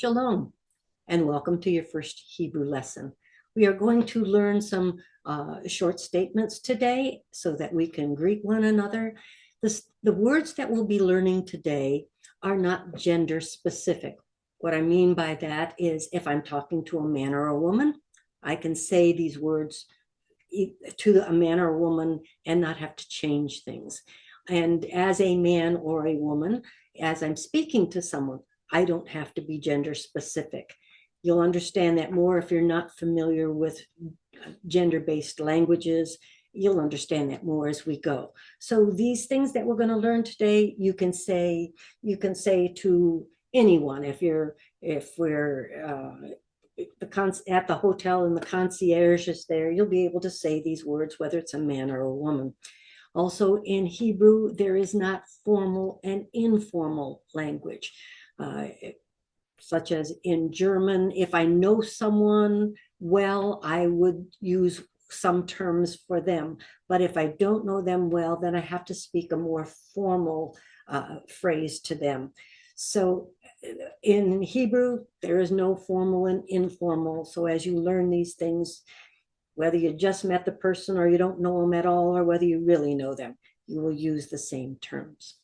Shalom, and welcome to your first Hebrew lesson. We are going to learn some short statements today so that we can greet one another. The words that we'll be learning today are not gender specific. What I mean by that is if I'm talking to a man or a woman, I can say these words to a man or a woman and not have to change things. And as a man or a woman, as I'm speaking to someone, I don't have to be gender specific. You'll understand that more if you're not familiar with gender-based languages. You'll understand that more as we go. So these things that we're going to learn today, you can say to anyone. If we're at the hotel and the concierge is there, you'll be able to say these words, whether it's a man or a woman. Also in Hebrew, there is not formal and informal language. Such as in German, if I know someone well, I would use some terms for them. But if I don't know them well, then I have to speak a more formal phrase to them. So in Hebrew, there is no formal and informal. So as you learn these things, whether you just met the person or you don't know them at all, or whether you really know them, you will use the same terms.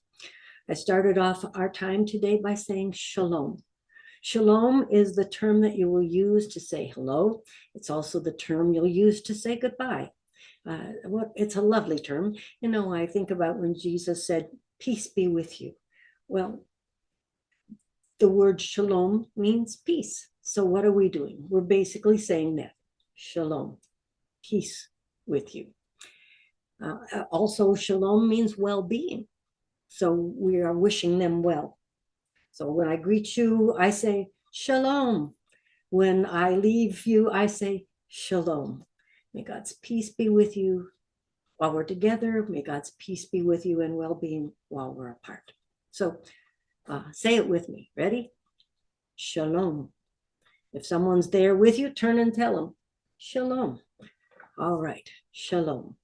I started off our time today by saying shalom. Shalom is the term that you will use to say hello. It's also the term you'll use to say goodbye. It's a lovely term. You know, I think about when Jesus said, peace be with you. Well, the word shalom means peace. So what are we doing? We're basically saying that, shalom, peace with you. Also, shalom means well-being. So we are wishing them well. So when I greet you, I say shalom. When I leave you, I say shalom. May God's peace be with you while we're together. May God's peace be with you and well-being while we're apart. So say it with me. Ready? Shalom. If someone's there with you, turn and tell them shalom. All right, shalom.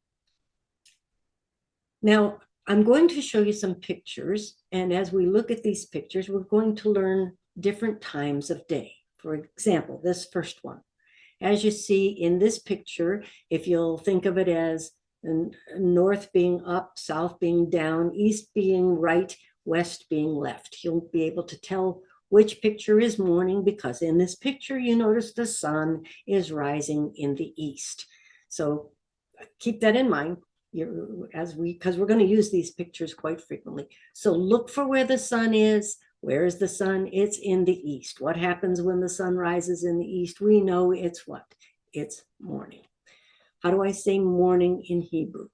Now, I'm going to show you some pictures, and as we look at these pictures, we're going to learn different times of day. For example, this first one. As you see in this picture, if you'll think of it as north being up, south being down, east being right, west being left, you'll be able to tell which picture is morning because in this picture, you notice the sun is rising in the east. So keep that in mind. Because we're going to use these pictures quite frequently. So look for where the sun is. Where is the sun? It's in the east. What happens when the sun rises in the east? We know it's what? It's morning. How do I say morning in Hebrew?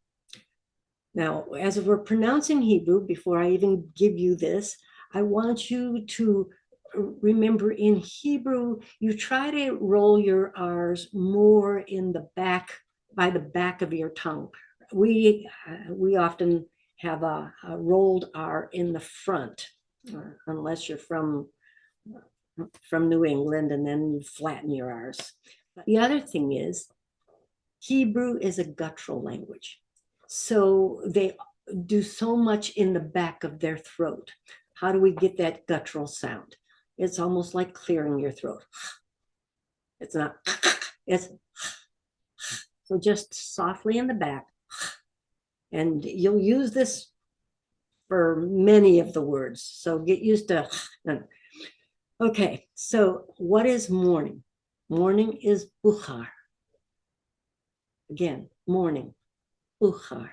Now, as we're pronouncing Hebrew, before I even give you this, I want you to remember in Hebrew, you try to roll your R's more in the back, by the back of your tongue. We often have a rolled R in the front, unless you're from New England, and then you flatten your R's. The other thing is, Hebrew is a guttural language. So they do so much in the back of their throat. How do we get that guttural sound? It's almost like clearing your throat. It's not, it's so just softly in the back. And you'll use this for many of the words. So get used to. Okay, so what is morning? Morning is bukhar. Again, morning, bukhar.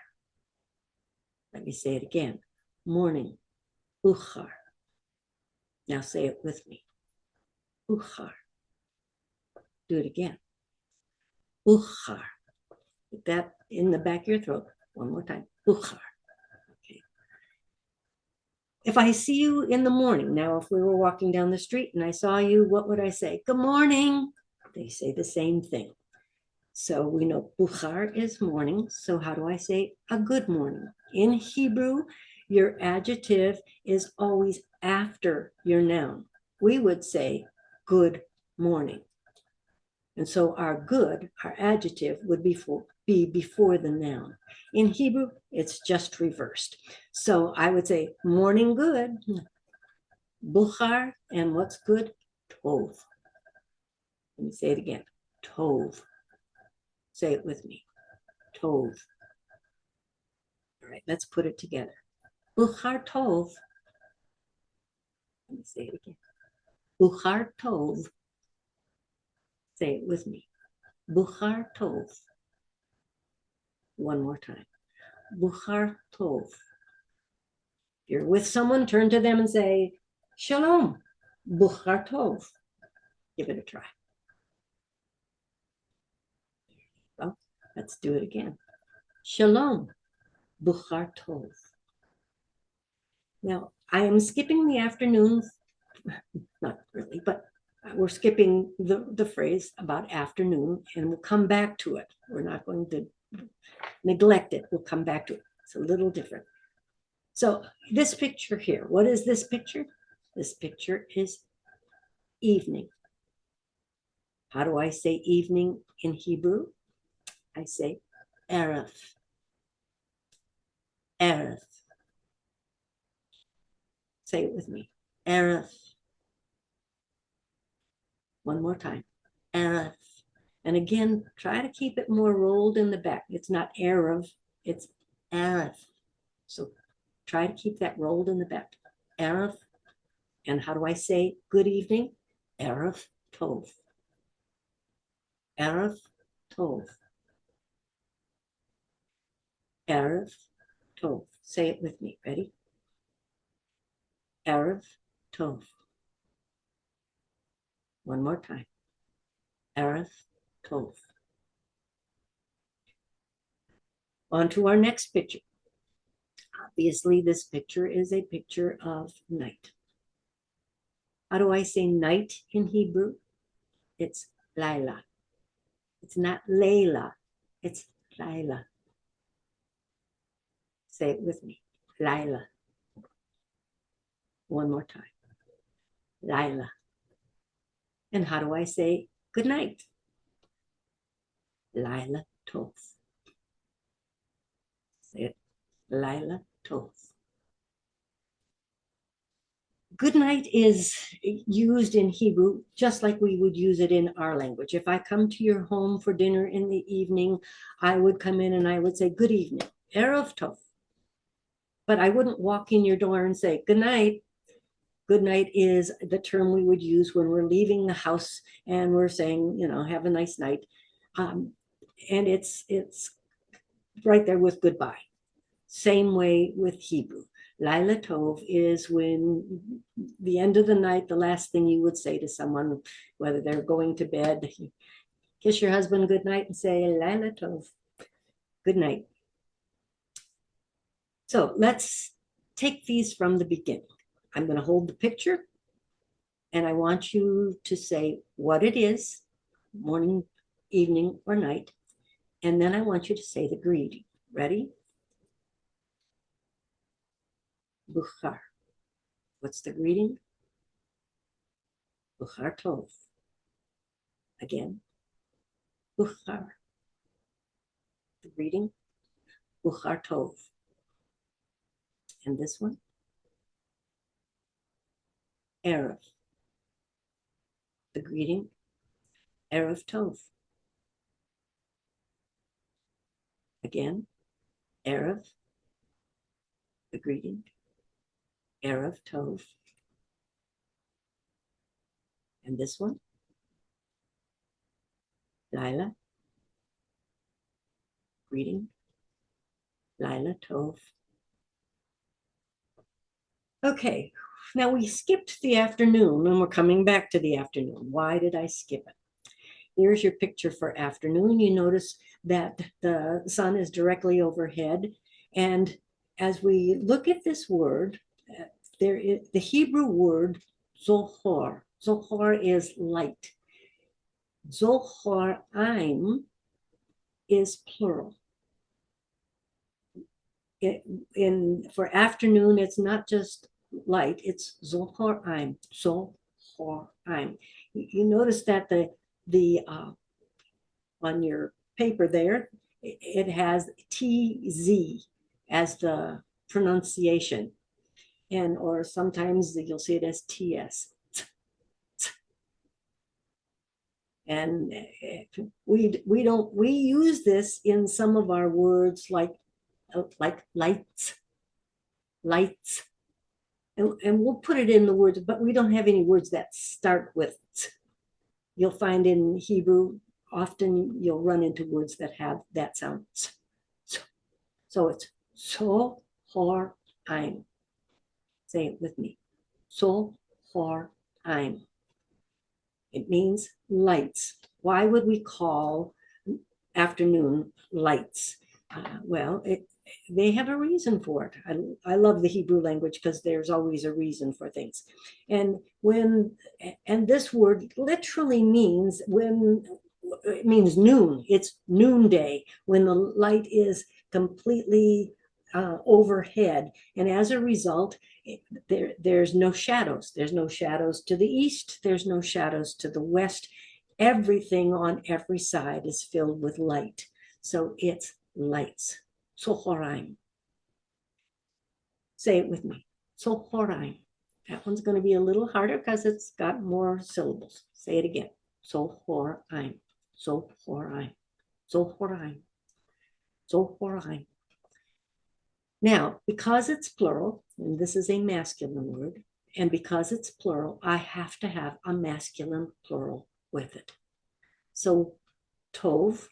Let me say it again. Morning, bukhar. Now say it with me. Bukhar. Do it again. Bukhar. Get that in the back of your throat. One more time. Bukhar. Okay. If I see you in the morning, now if we were walking down the street and I saw you, what would I say? Good morning. They say the same thing. So we know bukhar is morning. So how do I say a good morning? In Hebrew, your adjective is always after your noun. We would say good morning. And so our good, our adjective, would be before the noun. In Hebrew, it's just reversed. So I would say morning good, bukhar, and what's good? tov. Let me say it again. Tov. Say it with me. Tov. All right, let's put it together. Buchar tov. Let me say it again. Buchar tov. Say it with me. Buchar tov. One more time. Buchar tov. If you're with someone, turn to them and say, Shalom. Buchar tov. Give it a try. Well, let's do it again. Shalom. Buchar tov. Now, I am skipping the afternoons. Not really, but we're skipping the phrase about afternoon, and we'll come back to it. We're not going to neglect it. We'll come back to it. It's a little different. So this picture here, what is this picture? This picture is evening. How do I say evening in Hebrew? I say erev. Erev. Say it with me. Erev. One more time. Erev. And again, try to keep it more rolled in the back. It's not Erev, it's Erev. So try to keep that rolled in the back. Erev. And how do I say good evening? Erev Tov. Erev Tov. Erev Tov. Say it with me. Ready? Erev Tov. One more time. Erev Tov. On to our next picture. Obviously, this picture is a picture of night. How do I say night in Hebrew? It's Laila. It's not Layla. It's Laila. Say it with me. Laila. One more time. Laila. And how do I say good night? Laila Tov. Say it. Laila Tov. Good night is used in Hebrew just like we would use it in our language. If I come to your home for dinner in the evening, I would come in and I would say, good evening, Erev Tov. But I wouldn't walk in your door and say, good night. Good night is the term we would use when we're leaving the house and we're saying, have a nice night. And it's right there with goodbye. Same way with Hebrew. Laila Tov is when the end of the night, the last thing you would say to someone, whether they're going to bed, kiss your husband good night and say, Laila Tov, good night. So let's take these from the beginning. I'm going to hold the picture and I want you to say what it is, morning, evening, or night. And then I want you to say the greeting. Ready? Buchar. What's the greeting? Buchar Tov. Again. Buchar. The greeting. Buchar Tov. And this one? Erev. The greeting. Erev Tov. Again. Erev. The greeting. Erev Tov. And this one? Laila. Greeting. Laila Tov. Okay, now we skipped the afternoon and we're coming back to the afternoon. Why did I skip it? Here's your picture for afternoon. You notice that the sun is directly overhead. And as we look at this word, there is the Hebrew word zohar. Zohar is light. Zoharaim is plural. For afternoon, it's not just light, it's zoharaim. Zoharaim. You notice that the on your paper there, it has TZ as the pronunciation, or sometimes you'll see it as TS. And we use this in some of our words like lights, and we'll put it in the words, but we don't have any words that start with t. You'll find in Hebrew, often you'll run into words that have that sound. So it's so hor ein. Say it with me. So hor ein. It means lights. Why would we call afternoon lights? They have a reason for it. I love the Hebrew language because there's always a reason for things. And this word literally means it means noon. It's noonday when the light is completely overhead. And as a result, there's no shadows. There's no shadows to the east. There's no shadows to the west. Everything on every side is filled with light. So it's lights. Tzochoraim. Say it with me. Tzochoraim. That one's going to be a little harder because it's got more syllables. Say it again. Tzochoraim. Tzochoraim. Tzochoraim. Tzochoraim. Now, because it's plural, and this is a masculine word, and because it's plural, I have to have a masculine plural with it. So, tov,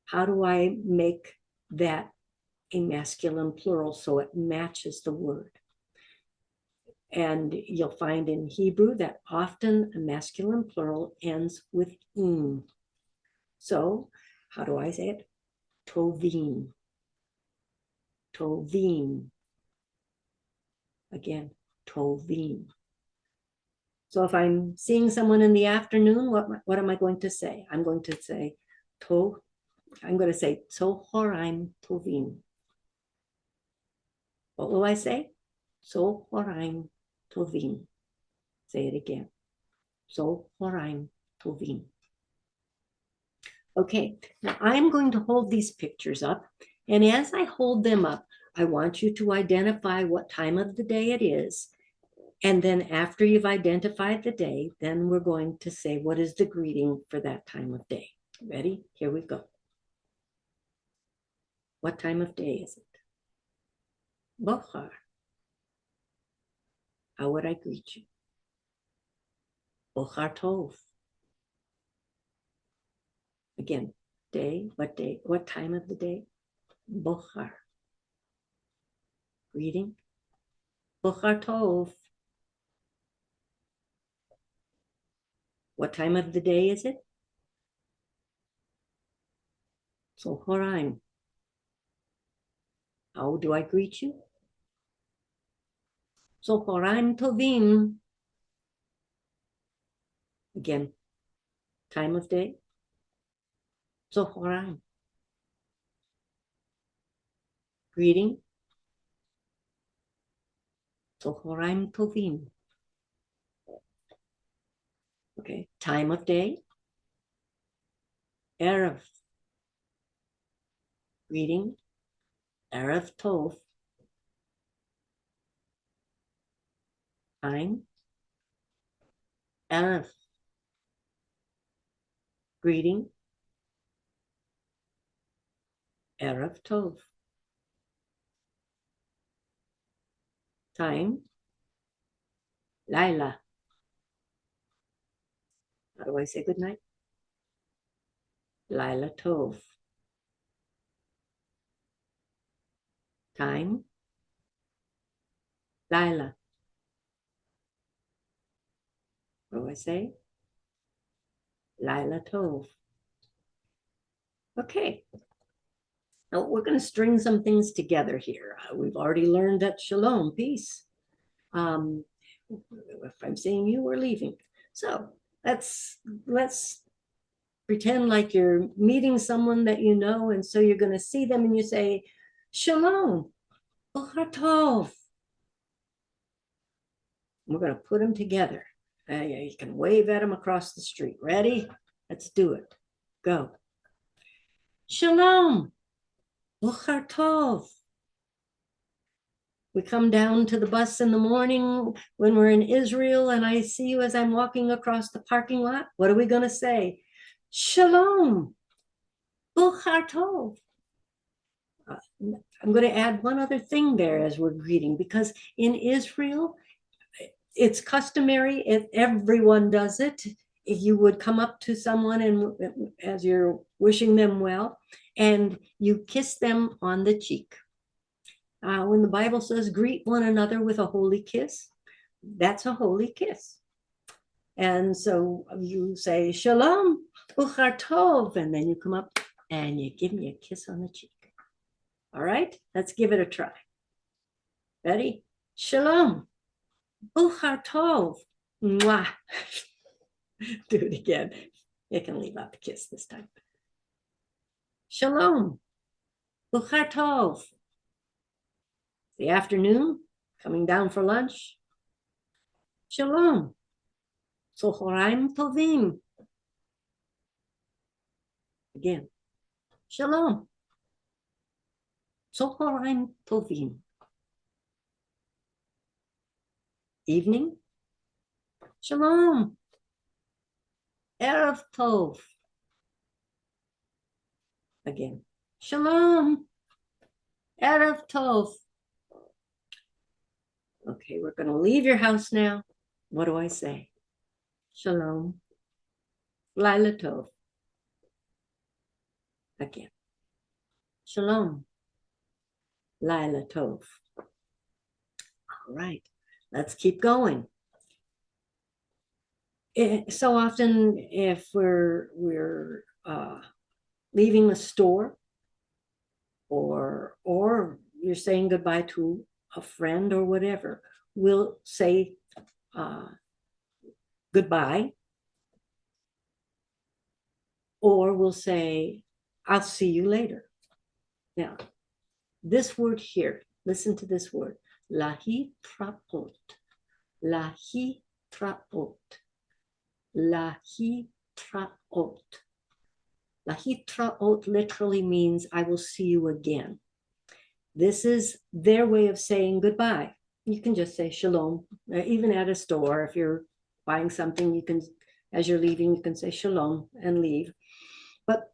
how do I make that a masculine plural so it matches the word? And you'll find in Hebrew that often a masculine plural ends with in. So, how do I say it? Tovim. Tovim. Again, tovim. So if I'm seeing someone in the afternoon, what am I going to say? I'm going to say tzochoraim tovim. What will I say? Tzochoraim tovim. Say it again. Tzochoraim tovim. Okay, now I'm going to hold these pictures up, and as I hold them up, I want you to identify what time of the day it is. And then after you've identified the day, then we're going to say, what is the greeting for that time of day? Ready? Here we go. What time of day is it? Bochar. How would I greet you? Bochar tov. Again, day, what time of the day? Bochar. Greeting. Bochar tov. What time of the day is it? Tzochoraim. How do I greet you? Tzochoraim tovim. Again, time of day. Tzochoraim. Greeting. Tzochoraim tovim. Okay, time of day. Erev. Greeting. Erev tov. Time. Erev. Greeting. Erev tov. Time. Laila. How do I say good night? Laila tov. Time. Laila. What do I say? Laila tov. Okay. Now we're going to string some things together here. We've already learned that shalom, peace. If I'm seeing you, we're leaving. So let's pretend like you're meeting someone that you know, and so you're going to see them and you say, shalom, bochar tov. We're going to put them together. You can wave at them across the street. Ready? Let's do it. Go. Shalom, bochar tov. We come down to the bus in the morning when we're in Israel, and I see you as I'm walking across the parking lot. What are we going to say? Shalom, Buchar Tov. I'm going to add one other thing there as we're greeting, because in Israel, it's customary, if everyone does it, if you would come up to someone and as you're wishing them well, and you kiss them on the cheek. When the Bible says greet one another with a holy kiss, that's a holy kiss. And so you say shalom, buchar tov, and then you come up and you give me a kiss on the cheek. All right, let's give it a try. Ready? Shalom, buchar tov, mwah. Do it again. You can leave out the kiss this time. Shalom, buchar tov. The afternoon, coming down for lunch. Shalom, tzochoraim tovim. Again, shalom, tzochoraim tovim. Evening, shalom, erev tov. Again, shalom, erev tov. Okay, we're going to leave your house now. What do I say? Shalom, Laila tov. Again, shalom, Laila tov. All right, let's keep going. So often, if we're leaving a store, or you're saying goodbye to a friend or whatever, we'll say goodbye, or we'll say, I'll see you later. Now, this word here, listen to this word, lahitraot, lahitraot, lahitraot. Lahitraot literally means I will see you again. This is their way of saying goodbye. You can just say shalom, even at a store. If you're buying something, you can, as you're leaving, you can say shalom and leave. But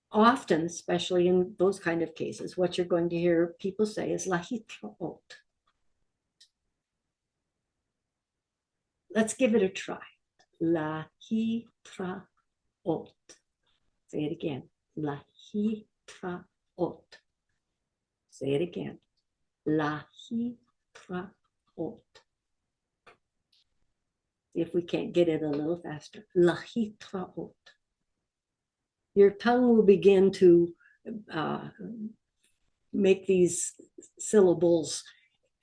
often, especially in those kind of cases, what you're going to hear people say is lahitraot. Let's give it a try. Lahitraot. Say it again. Lahitraot. Say it again. Lahitraot. If we can't get it a little faster. Lahitraot. Your tongue will begin to make these syllables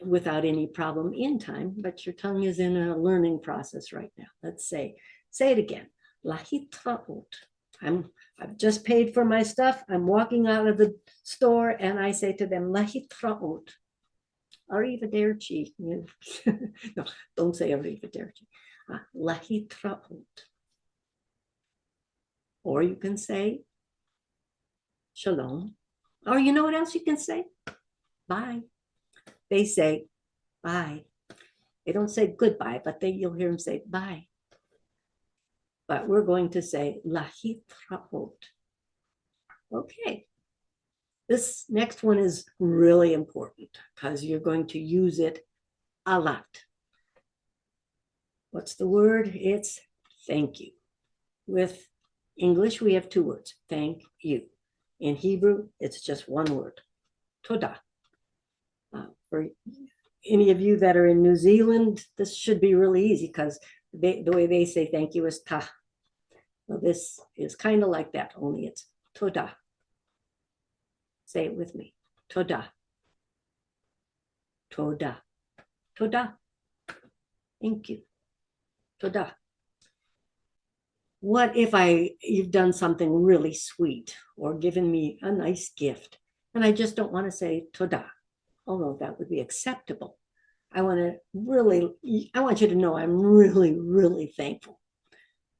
without any problem in time, but your tongue is in a learning process right now. Let's say it again. Lahitraot. I've just paid for my stuff. I'm walking out of the store and I say to them, lahitraot. Arrivederci. No, don't say arrivederci. Lahitraot. Or you can say shalom. Or you know what else you can say? Bye. They say bye. They don't say goodbye, but you'll hear them say bye. But we're going to say lahitraot. Okay. This next one is really important because you're going to use it a lot. What's the word? It's thank you. With English, we have two words, thank you. In Hebrew, it's just one word, toda. For any of you that are in New Zealand, this should be really easy because the way they say thank you is ta. Well, this is kind of like that, only it's toda. Say it with me, toda. Toda. Toda. Thank you. Toda. What if you've done something really sweet or given me a nice gift and I just don't want to say toda, although that would be acceptable. I want you to know I'm really, really thankful.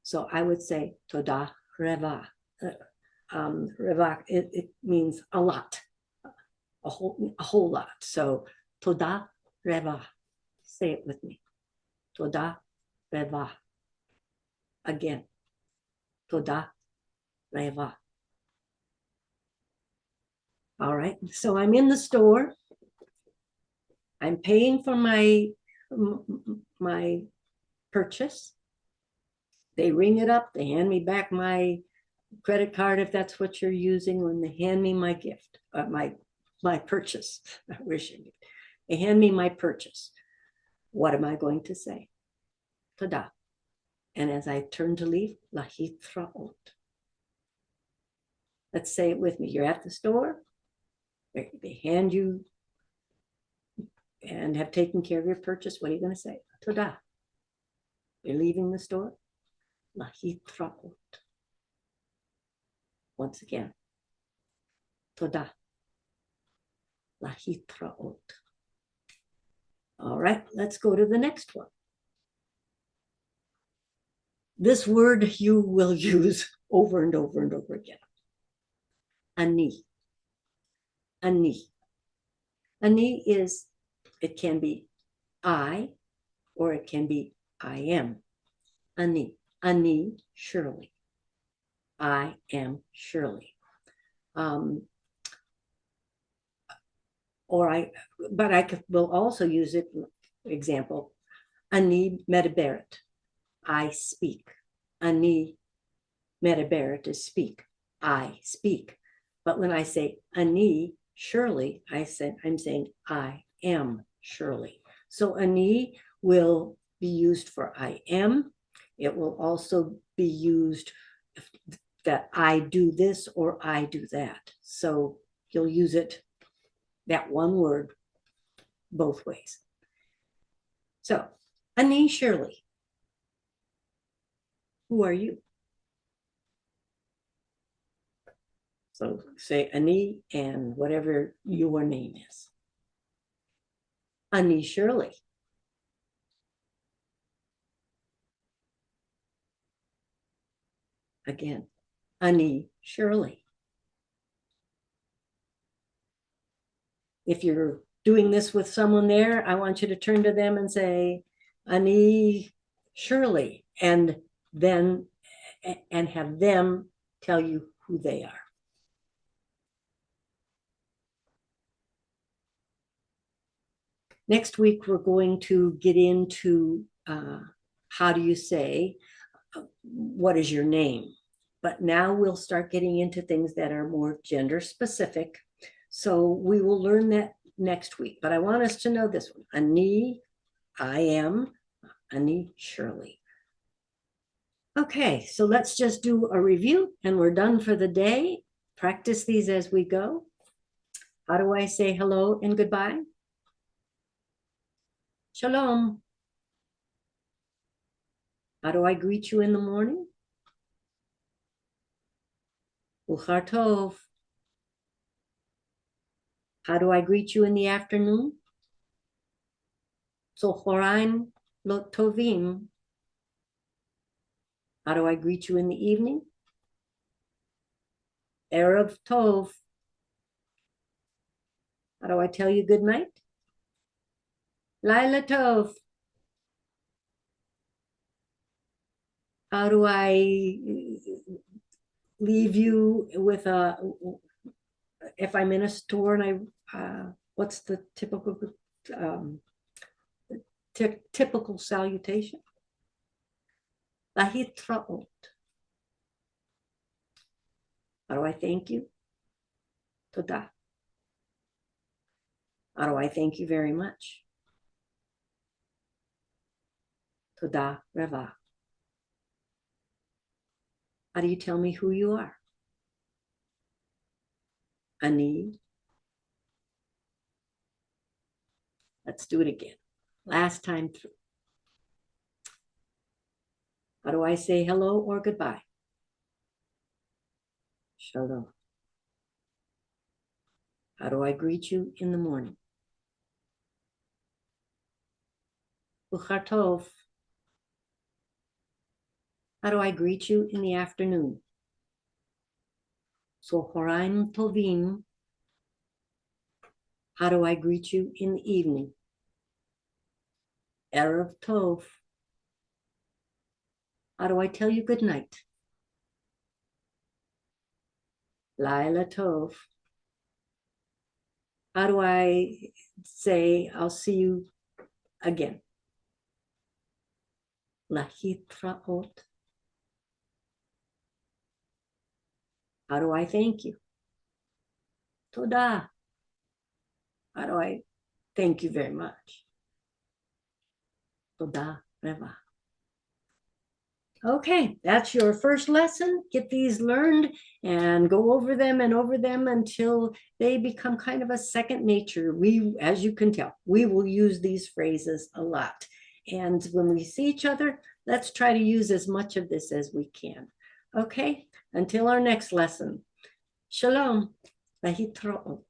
So I would say toda reva. Reva, it means a lot, a whole lot. So toda reva. Say it with me. Toda reva. Again. Toda reva. All right. So I'm in the store. I'm paying for my purchase. They ring it up. They hand me back my credit card if that's what you're using. When they hand me my gift, my purchase. I wish they hand me my purchase. What am I going to say? Toda. And as I turn to leave, lahitraot. Let's say it with me. You're at the store. They hand you and have taken care of your purchase. What are you going to say? Toda. You're leaving the store. Lahitraot. Once again. Toda. Lahitraot. All right, let's go to the next one. This word you will use over and over and over again. Ani. Ani. Ani is, it can be I, or it can be I am. Ani. Ani, surely. I am surely. But I will also use it, example, Ani medaberet. I speak. Ani medaberet is speak. I speak. But when I say ani, surely, I'm saying I am surely. So ani will be used for I am. It will also be used that I do this or I do that. So you'll use it, that one word, both ways. So, ani surely. Who are you? So say ani and whatever your name is. Ani surely. Again, ani surely. If you're doing this with someone there, I want you to turn to them and say, ani surely, and then and have them tell you who they are. Next week, we're going to get into how do you say, what is your name? But now we'll start getting into things that are more gender specific. So we will learn that next week. But I want us to know this one. Ani, I am, ani surely. Okay, so let's just do a review and we're done for the day. Practice these as we go. How do I say hello and goodbye? Shalom. How do I greet you in the morning? Buchar tov. How do I greet you in the afternoon? Tzochoraim lo tovim. How do I greet you in the evening? Erev tov. How do I tell you good night? Laila tov. How do I leave you with a, if I'm in a store and what's the typical salutation? Lahitraot. How do I thank you? Toda. How do I thank you very much? Toda reva. How do you tell me who you are? Ani. Let's do it again. Last time through. How do I say hello or goodbye? Shalom. How do I greet you in the morning? Buchar tov. How do I greet you in the afternoon? Tzochoraim tovim. How do I greet you in the evening? Erev Tov. How do I tell you good night? Laila Tov. How do I say I'll see you again? Lahitraot. How do I thank you? Toda. How do I thank you very much? Toda Reva. Okay, that's your first lesson. Get these learned and go over them until they become kind of a second nature. We, as you can tell, we will use these phrases a lot. And when we see each other, let's try to use as much of this as we can. Okay, until our next lesson. Shalom. Lahitraot.